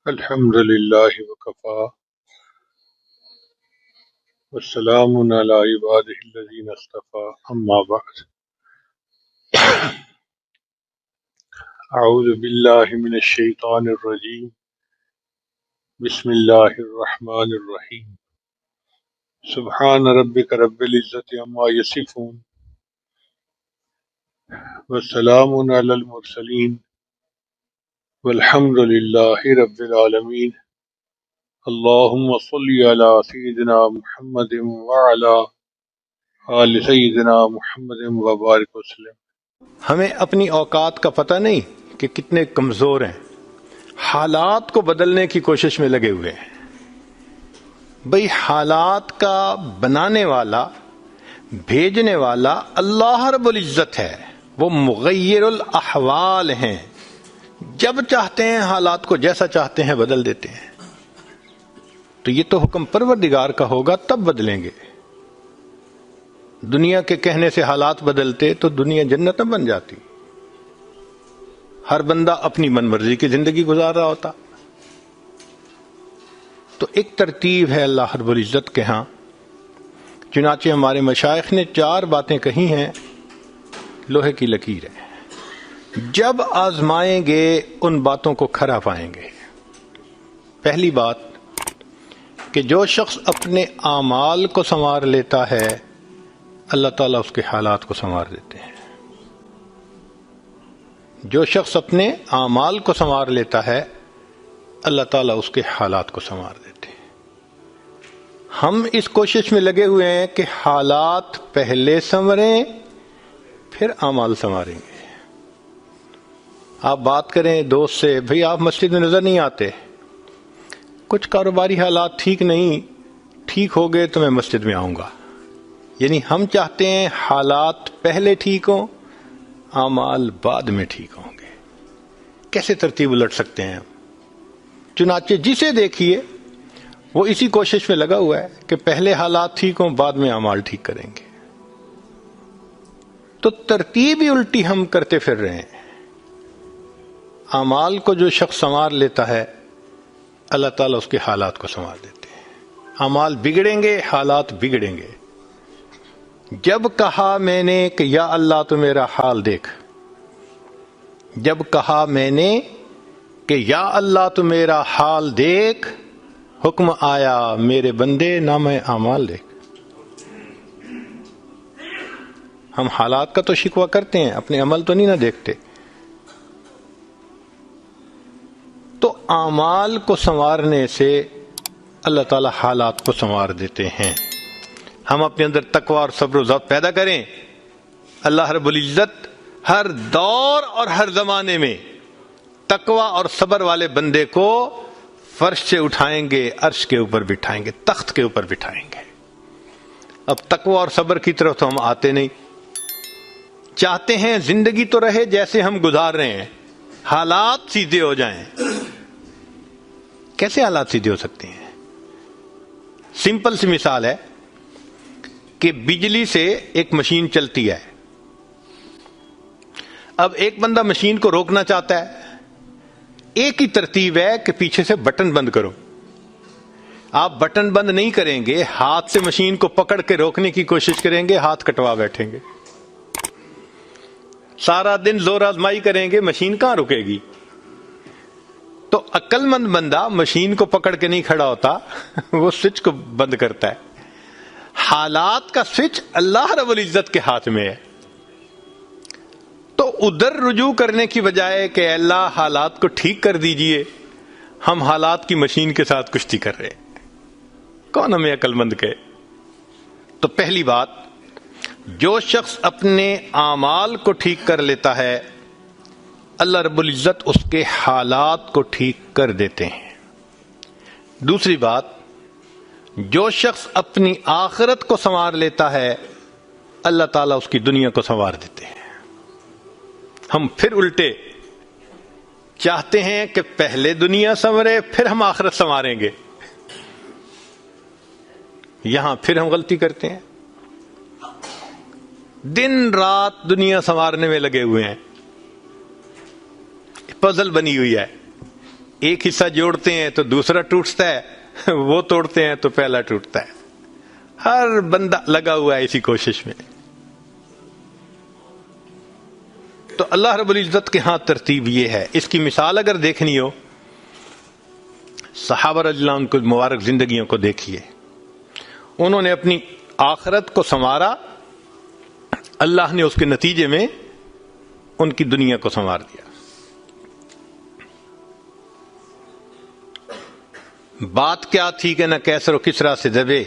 الحمد للہ وکفا والسلام علی عبادہ الذین اصطفى اما بعد اعوذ باللہ من الشیطان الرجیم بسم اللہ الرحمن الرحیم سبحان ربک رب العزت عما یصفون والسلام علی المرسلین والحمد للہ رب العالمین اللہم صلی علی سیدنا محمد وعلی آل سیدنا محمد وبارک وسلم۔ ہمیں اپنی اوقات کا پتہ نہیں کہ کتنے کمزور ہیں، حالات کو بدلنے کی کوشش میں لگے ہوئے ہیں۔ بھئی حالات کا بنانے والا، بھیجنے والا اللہ رب العزت ہے، وہ مغیر الاحوال ہیں، جب چاہتے ہیں حالات کو جیسا چاہتے ہیں بدل دیتے ہیں۔ تو یہ تو حکم پروردگار کا ہوگا تب بدلیں گے۔ دنیا کے کہنے سے حالات بدلتے تو دنیا جنت نہ بن جاتی، ہر بندہ اپنی من مرضی کی زندگی گزار رہا ہوتا۔ تو ایک ترتیب ہے اللہ رب العزت کے ہاں، چنانچہ ہمارے مشائخ نے 4 باتیں کہی ہیں، لوہے کی لکیر ہے۔ جب آزمائیں گے ان باتوں کو کھرا پائیں گے۔ پہلی بات کہ جو شخص اپنے اعمال کو سنوار لیتا ہے اللہ تعالیٰ اس کے حالات کو سنوار دیتے ہیں۔ جو شخص اپنے اعمال کو سنوار لیتا ہے اللہ تعالیٰ اس کے حالات کو سنوار دیتے ہیں۔ ہم اس کوشش میں لگے ہوئے ہیں کہ حالات پہلے سنوریں پھر اعمال سنواریں گے۔ آپ بات کریں دوست سے، بھئی آپ مسجد میں نظر نہیں آتے، کچھ کاروباری حالات ٹھیک نہیں، ٹھیک ہو گئے تو میں مسجد میں آؤں گا۔ یعنی ہم چاہتے ہیں حالات پہلے ٹھیک ہوں، اعمال بعد میں ٹھیک ہوں گے۔ کیسے ترتیب الٹ سکتے ہیں ہم؟ چنانچہ جسے دیکھیے وہ اسی کوشش میں لگا ہوا ہے کہ پہلے حالات ٹھیک ہوں بعد میں اعمال ٹھیک کریں گے۔ تو ترتیب ہی الٹی ہم کرتے پھر رہے ہیں۔ اعمال کو جو شخص سنوار لیتا ہے اللہ تعالیٰ اس کے حالات کو سنوار دیتے ہیں۔ اعمال بگڑیں گے، حالات بگڑیں گے۔ جب کہا میں نے کہ یا اللہ تو میرا حال دیکھ، جب کہا میں نے کہ یا اللہ تو میرا حال دیکھ، حکم آیا میرے بندے نامہ اعمال دیکھ۔ ہم حالات کا تو شکوہ کرتے ہیں، اپنے عمل تو نہیں نہ دیکھتے۔ تو اعمال کو سنوارنے سے اللہ تعالی حالات کو سنوار دیتے ہیں۔ ہم اپنے اندر تقوی اور صبر و ضبط پیدا کریں، اللہ رب العزت ہر دور اور ہر زمانے میں تقوی اور صبر والے بندے کو فرش سے اٹھائیں گے، عرش کے اوپر بٹھائیں گے، تخت کے اوپر بٹھائیں گے۔ اب تقوی اور صبر کی طرف تو ہم آتے نہیں، چاہتے ہیں زندگی تو رہے جیسے ہم گزار رہے ہیں، حالات سیدھے ہو جائیں۔ کیسے حالات سیدھے ہو سکتے ہیں؟ سمپل سی مثال ہے کہ بجلی سے ایک مشین چلتی ہے، اب ایک بندہ مشین کو روکنا چاہتا ہے، ایک ہی ترتیب ہے کہ پیچھے سے بٹن بند کرو۔ آپ بٹن بند نہیں کریں گے، ہاتھ سے مشین کو پکڑ کے روکنے کی کوشش کریں گے، ہاتھ کٹوا بیٹھیں گے، سارا دن زور آزمائی کریں گے، مشین کہاں رکے گی؟ تو عقل مند بندہ مشین کو پکڑ کے نہیں کھڑا ہوتا، وہ سوئچ کو بند کرتا ہے۔ حالات کا سوئچ اللہ رب العزت کے ہاتھ میں ہے۔ تو ادھر رجوع کرنے کی بجائے کہ اللہ حالات کو ٹھیک کر دیجئے، ہم حالات کی مشین کے ساتھ کشتی کر رہے ہیں۔ کون ہمیں عقل مند کہے؟ تو پہلی بات، جو شخص اپنے اعمال کو ٹھیک کر لیتا ہے اللہ رب العزت اس کے حالات کو ٹھیک کر دیتے ہیں۔ دوسری بات، جو شخص اپنی آخرت کو سنوار لیتا ہے اللہ تعالیٰ اس کی دنیا کو سنوار دیتے ہیں۔ ہم پھر الٹے چاہتے ہیں کہ پہلے دنیا سنورے پھر ہم آخرت سنواریں گے، یہاں پھر ہم غلطی کرتے ہیں، دن رات دنیا سنوارنے میں لگے ہوئے ہیں، پزل بنی ہوئی ہے، ایک حصہ جوڑتے ہیں تو دوسرا ٹوٹتا ہے، وہ توڑتے ہیں تو پہلا ٹوٹتا ہے. ہر بندہ لگا ہوا ہے اسی کوشش میں. تو اللہ رب العزت کے ہاں ترتیب یہ ہے. اس کی مثال اگر دیکھنی ہو، صحابہ رضی اللہ عنہ کی مبارک زندگیوں کو دیکھیے. انہوں نے اپنی آخرت کو سنوارا، اللہ نے اس کے نتیجے میں ان کی دنیا کو سنوار دیا. بات کیا تھی کہ نہ کیسر و کسرا سے دبے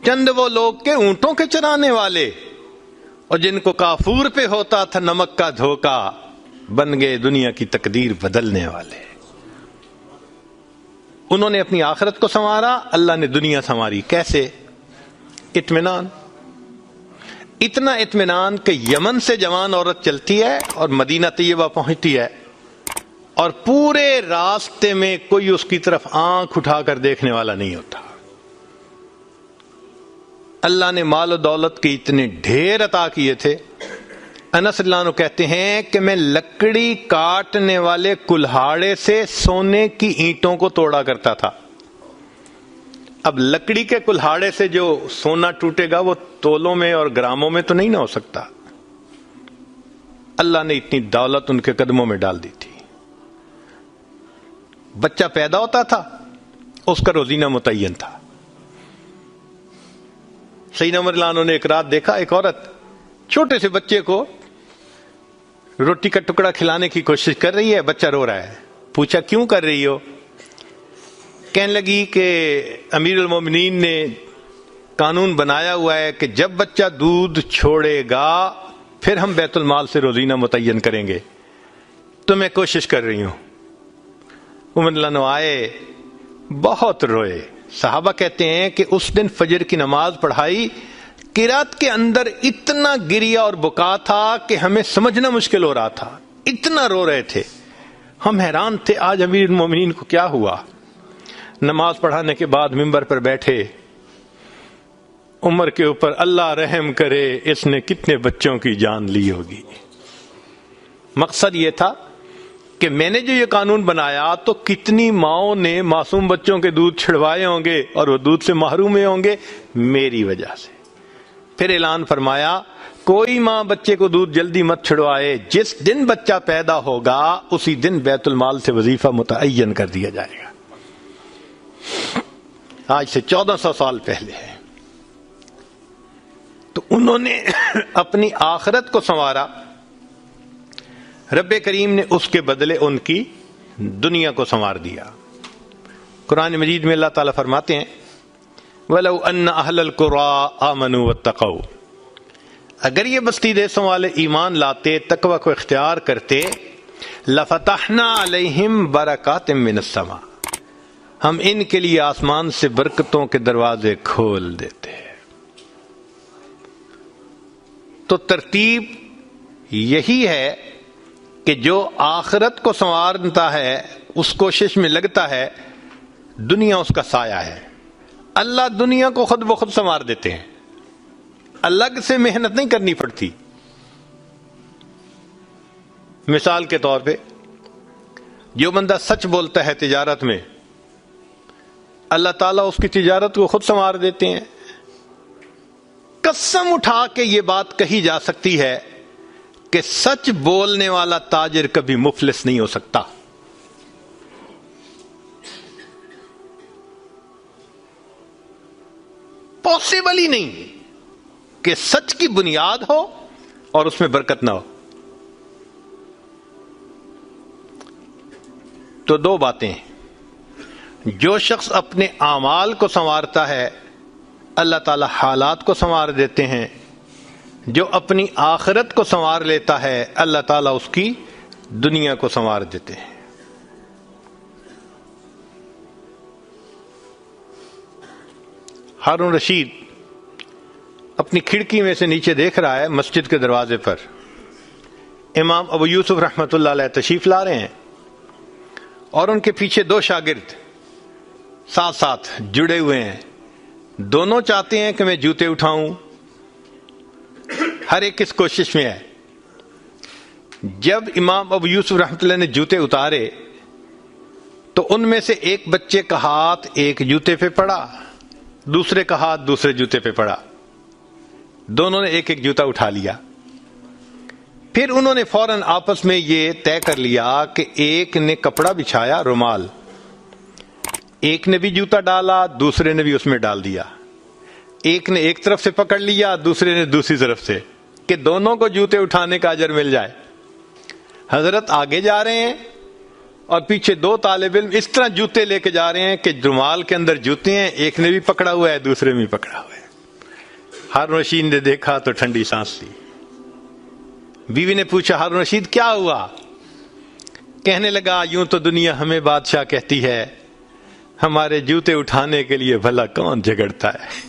چند وہ لوگ کے اونٹوں کے چرانے والے، اور جن کو کافور پہ ہوتا تھا نمک کا دھوکا، بن گئے دنیا کی تقدیر بدلنے والے. انہوں نے اپنی آخرت کو سنوارا، اللہ نے دنیا سنواری. کیسے؟ اطمینان. اتنا اطمینان کہ یمن سے جوان عورت چلتی ہے اور مدینہ طیبہ پہنچتی ہے، اور پورے راستے میں کوئی اس کی طرف آنکھ اٹھا کر دیکھنے والا نہیں ہوتا. اللہ نے مال و دولت کے اتنے ڈھیر عطا کیے تھے. انس اللہ عنہ کہتے ہیں کہ میں لکڑی کاٹنے والے کلہاڑے سے سونے کی اینٹوں کو توڑا کرتا تھا. اب لکڑی کے کلہاڑے سے جو سونا ٹوٹے گا وہ تولوں میں اور گراموں میں تو نہیں نہ ہو سکتا. اللہ نے اتنی دولت ان کے قدموں میں ڈال دی تھی. بچہ پیدا ہوتا تھا، اس کا روزینہ متعین تھا. سیدنا عمر رضی اللہ عنہ نے ایک رات دیکھا، ایک عورت چھوٹے سے بچے کو روٹی کا ٹکڑا کھلانے کی کوشش کر رہی ہے، بچہ رو رہا ہے. پوچھا کیوں کر رہی ہو؟ کہنے لگی کہ امیر المومنین نے قانون بنایا ہوا ہے کہ جب بچہ دودھ چھوڑے گا پھر ہم بیت المال سے روزینہ متعین کریں گے، تو میں کوشش کر رہی ہوں. عمر رضی اللہ عنہ آئے، بہت روئے. صحابہ کہتے ہیں کہ اس دن فجر کی نماز پڑھائی، قرات کے اندر اتنا گریا اور بکا تھا کہ ہمیں سمجھنا مشکل ہو رہا تھا. اتنا رو رہے تھے، ہم حیران تھے آج امیر المومنین کو کیا ہوا. نماز پڑھانے کے بعد ممبر پر بیٹھے، عمر کے اوپر اللہ رحم کرے اس نے کتنے بچوں کی جان لی ہوگی. مقصد یہ تھا کہ میں نے جو یہ قانون بنایا تو کتنی ماؤں نے معصوم بچوں کے دودھ چھڑوائے ہوں گے اور وہ دودھ سے محروم ہوں گے میری وجہ سے. پھر اعلان فرمایا کوئی ماں بچے کو دودھ جلدی مت چھڑوائے، جس دن بچہ پیدا ہوگا اسی دن بیت المال سے وظیفہ متعین کر دیا جائے گا. آج سے 1400 سال پہلے ہے. تو انہوں نے اپنی آخرت کو سنوارا، رب کریم نے اس کے بدلے ان کی دنیا کو سنوار دیا. قرآن مجید میں اللہ تعالیٰ فرماتے ہیں وَلَوْ أَنَّ أَهْلَ الْقُرَىٰ آمَنُوا وَاتَّقَوْا، اگر یہ بستی دیسوں والے ایمان لاتے، تقوی کو اختیار کرتے، لَفَتَحْنَا عَلَيْهِمْ بَرَكَاتٍ مِّنَ السَّمَاءِ، ہم ان کے لیے آسمان سے برکتوں کے دروازے کھول دیتے. تو ترتیب یہی ہے کہ جو آخرت کو سنوارتا ہے، اس کوشش میں لگتا ہے، دنیا اس کا سایہ ہے. اللہ دنیا کو خود بخود سنوار دیتے ہیں، الگ سے محنت نہیں کرنی پڑتی. مثال کے طور پہ جو بندہ سچ بولتا ہے تجارت میں، اللہ تعالیٰ اس کی تجارت کو خود سنوار دیتے ہیں. قسم اٹھا کے یہ بات کہی جا سکتی ہے کہ سچ بولنے والا تاجر کبھی مفلس نہیں ہو سکتا. پاسبل ہی نہیں کہ سچ کی بنیاد ہو اور اس میں برکت نہ ہو. تو دو باتیں، جو شخص اپنے اعمال کو سنوارتا ہے اللہ تعالی حالات کو سنوار دیتے ہیں، جو اپنی آخرت کو سنوار لیتا ہے اللہ تعالیٰ اس کی دنیا کو سنوار دیتے ہیں. ہارون رشید اپنی کھڑکی میں سے نیچے دیکھ رہا ہے، مسجد کے دروازے پر امام ابو یوسف رحمۃ اللہ علیہ تشریف لا رہے ہیں، اور ان کے پیچھے دو شاگرد ساتھ ساتھ جڑے ہوئے ہیں. دونوں چاہتے ہیں کہ میں جوتے اٹھاؤں، ہر ایک اس کوشش میں ہے. جب امام ابو یوسف رحمۃ اللہ نے جوتے اتارے تو ان میں سے ایک بچے کا ہاتھ ایک جوتے پہ پڑا، دوسرے کا ہاتھ دوسرے جوتے پہ پڑا، دونوں نے ایک ایک جوتا اٹھا لیا۔ پھر انہوں نے فوراً آپس میں یہ طے کر لیا کہ ایک نے کپڑا بچھایا، رومال، ایک نے بھی جوتا ڈالا، دوسرے نے بھی اس میں ڈال دیا، ایک نے ایک طرف سے پکڑ لیا، دوسرے نے دوسری طرف سے، کہ دونوں کو جوتے اٹھانے کا اجر مل جائے۔ حضرت آگے جا رہے ہیں اور پیچھے دو طالب علم اس طرح جوتے لے کے جا رہے ہیں کہ رومال کے اندر جوتے ہیں، ایک نے بھی پکڑا ہوا ہے دوسرے میں بھی پکڑا ہوا ہے۔ ہارون رشید نے دیکھا تو ٹھنڈی سانس لی۔ بیوی نے پوچھا ہارون رشید کیا ہوا؟ کہنے لگا یوں تو دنیا ہمیں بادشاہ کہتی ہے، ہمارے جوتے اٹھانے کے لیے بھلا کون جھگڑتا ہے؟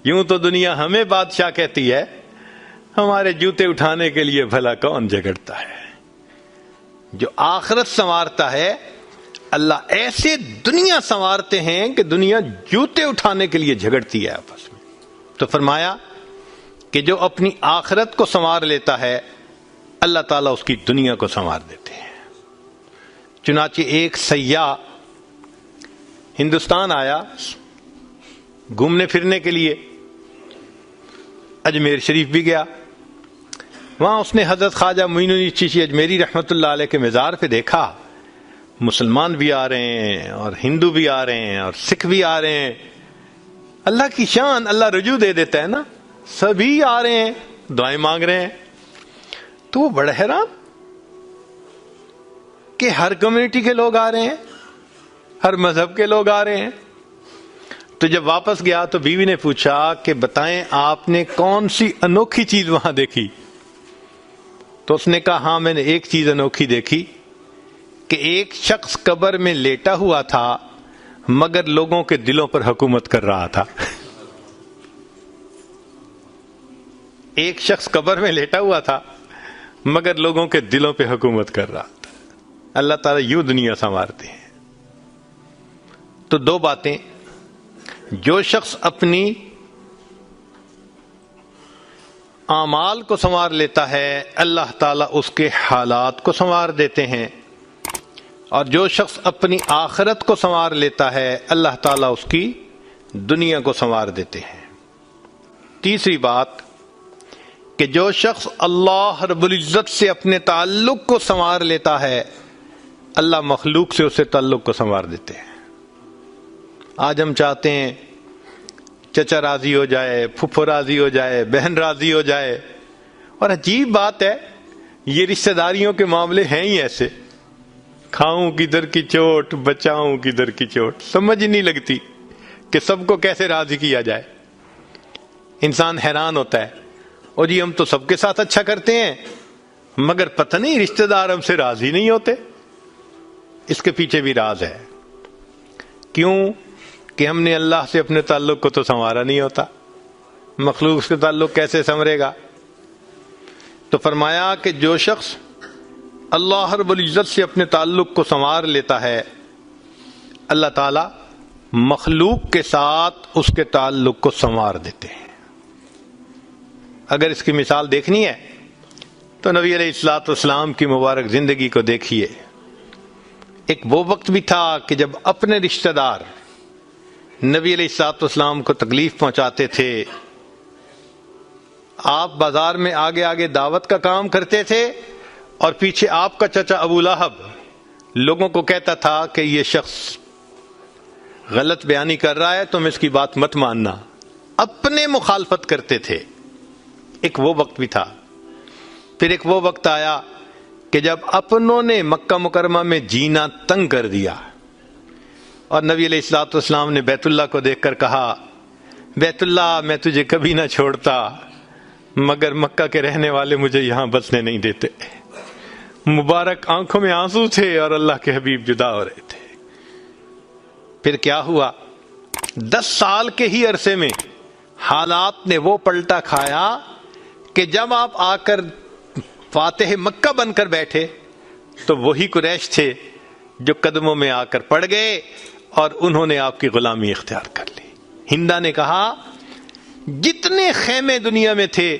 یوں تو دنیا ہمیں بادشاہ کہتی ہے، ہمارے جوتے اٹھانے کے لیے بھلا کون جھگڑتا ہے۔ جو آخرت سنوارتا ہے اللہ ایسے دنیا سنوارتے ہیں کہ دنیا جوتے اٹھانے کے لیے جھگڑتی ہے آپس میں۔ تو فرمایا کہ جو اپنی آخرت کو سنوار لیتا ہے اللہ تعالیٰ اس کی دنیا کو سنوار دیتے ہیں۔ چنانچہ ایک سیاح ہندوستان آیا گھومنے پھرنے کے لیے، اجمیر شریف بھی گیا، وہاں اس نے حضرت خواجہ معین الدین چشتی اجمیری رحمۃ اللہ علیہ کے مزار پہ دیکھا مسلمان بھی آ رہے ہیں اور ہندو بھی آ رہے ہیں اور سکھ بھی آ رہے ہیں۔ اللہ کی شان، اللہ رجوع دے دیتا ہے نا، سبھی آ رہے ہیں دعائیں مانگ رہے ہیں۔ تو وہ بڑا حیران کہ ہر کمیونٹی کے لوگ آ رہے ہیں، ہر مذہب کے لوگ آ رہے ہیں۔ تو جب واپس گیا تو بیوی نے پوچھا کہ بتائیں آپ نے کون سی انوکھی چیز وہاں دیکھی؟ تو اس نے کہا ہاں میں نے ایک چیز انوکھی دیکھی کہ ایک شخص قبر میں لیٹا ہوا تھا مگر لوگوں کے دلوں پر حکومت کر رہا تھا۔ ایک شخص قبر میں لیٹا ہوا تھا مگر لوگوں کے دلوں پہ حکومت کر رہا تھا۔ اللہ تعالیٰ یوں دنیا سنوارتے ہیں۔ تو دو باتیں، جو شخص اپنی اعمال کو سنوار لیتا ہے اللہ تعالیٰ اس کے حالات کو سنوار دیتے ہیں، اور جو شخص اپنی آخرت کو سنوار لیتا ہے اللہ تعالیٰ اس کی دنیا کو سنوار دیتے ہیں۔ تیسری بات کہ جو شخص اللہ رب العزت سے اپنے تعلق کو سنوار لیتا ہے اللہ مخلوق سے اسے تعلق کو سنوار دیتے ہیں۔ آج ہم چاہتے ہیں چچا راضی ہو جائے، پھپھو راضی ہو جائے، بہن راضی ہو جائے، اور عجیب بات ہے یہ رشتہ داریوں کے معاملے ہیں ہی ایسے، کھاؤں کدھر کی چوٹ بچاؤں کدھر کی چوٹ، سمجھ ہی نہیں لگتی کہ سب کو کیسے راضی کیا جائے۔ انسان حیران ہوتا ہے، اور جی ہم تو سب کے ساتھ اچھا کرتے ہیں مگر پتہ نہیں رشتہ دار ہم سے راضی نہیں ہوتے۔ اس کے پیچھے بھی راز ہے، کیوں کہ ہم نے اللہ سے اپنے تعلق کو تو سنوارا نہیں ہوتا، مخلوق سے تعلق کیسے سنورے گا؟ تو فرمایا کہ جو شخص اللہ رب العزت سے اپنے تعلق کو سنوار لیتا ہے اللہ تعالی مخلوق کے ساتھ اس کے تعلق کو سنوار دیتے ہیں۔ اگر اس کی مثال دیکھنی ہے تو نبی علیہ الصلوۃ والسلام کی مبارک زندگی کو دیکھیے۔ ایک وہ وقت بھی تھا کہ جب اپنے رشتہ دار نبی علیہ الصلوۃ والسلام کو تکلیف پہنچاتے تھے، آپ بازار میں آگے آگے دعوت کا کام کرتے تھے اور پیچھے آپ کا چچا ابو لہب لوگوں کو کہتا تھا کہ یہ شخص غلط بیانی کر رہا ہے، تم اس کی بات مت ماننا، اپنے مخالفت کرتے تھے۔ ایک وہ وقت بھی تھا۔ پھر ایک وہ وقت آیا کہ جب اپنوں نے مکہ مکرمہ میں جینا تنگ کر دیا، اور نبی علیہ الصلوۃ والسلام نے بیت اللہ کو دیکھ کر کہا بیت اللہ میں تجھے کبھی نہ چھوڑتا مگر مکہ کے رہنے والے مجھے یہاں بسنے نہیں دیتے۔ مبارک آنکھوں میں آنسو تھے اور اللہ کے حبیب جدا ہو رہے تھے۔ پھر کیا ہوا؟ 10 سال کے ہی عرصے میں حالات نے وہ پلٹا کھایا کہ جب آپ آ کر فاتح مکہ بن کر بیٹھے تو وہی قریش تھے جو قدموں میں آ کر پڑ گئے اور انہوں نے آپ کی غلامی اختیار کر لی۔ ہندا نے کہا جتنے خیمے دنیا میں تھے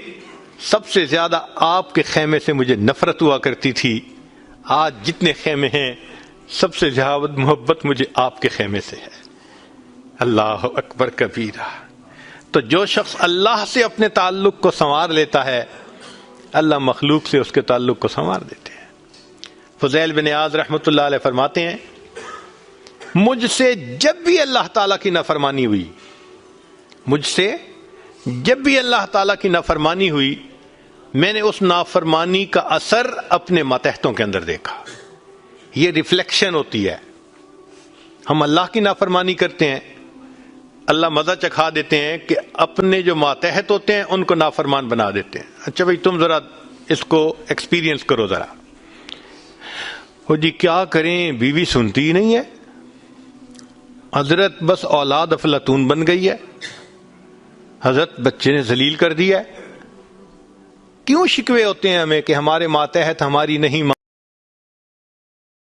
سب سے زیادہ آپ کے خیمے سے مجھے نفرت ہوا کرتی تھی، آج جتنے خیمے ہیں سب سے زیادہ محبت مجھے آپ کے خیمے سے ہے۔ اللہ اکبر کبیرہ۔ تو جو شخص اللہ سے اپنے تعلق کو سنوار لیتا ہے، اللہ مخلوق سے اس کے تعلق کو سنوار دیتے ہیں۔ فضیل بن عیاض رحمۃ اللہ علیہ فرماتے ہیں، مجھ سے جب بھی اللہ تعالیٰ کی نافرمانی ہوئی، مجھ سے جب بھی اللہ تعالیٰ کی نافرمانی ہوئی، میں نے اس نافرمانی کا اثر اپنے ماتحتوں کے اندر دیکھا۔ یہ ریفلیکشن ہوتی ہے۔ ہم اللہ کی نافرمانی کرتے ہیں، اللہ مزہ چکھا دیتے ہیں کہ اپنے جو ماتحت ہوتے ہیں ان کو نافرمان بنا دیتے ہیں۔ اچھا بھائی تم ذرا اس کو ایکسپیرینس کرو ذرا۔ وہ جی کیا کریں، بیوی سنتی ہی نہیں ہے، حضرت بس اولاد افلاطون بن گئی ہے، حضرت بچے نے ذلیل کر دیا ہے۔ کیوں شکوے ہوتے ہیں ہمیں کہ ہمارے ماتحت ہماری نہیں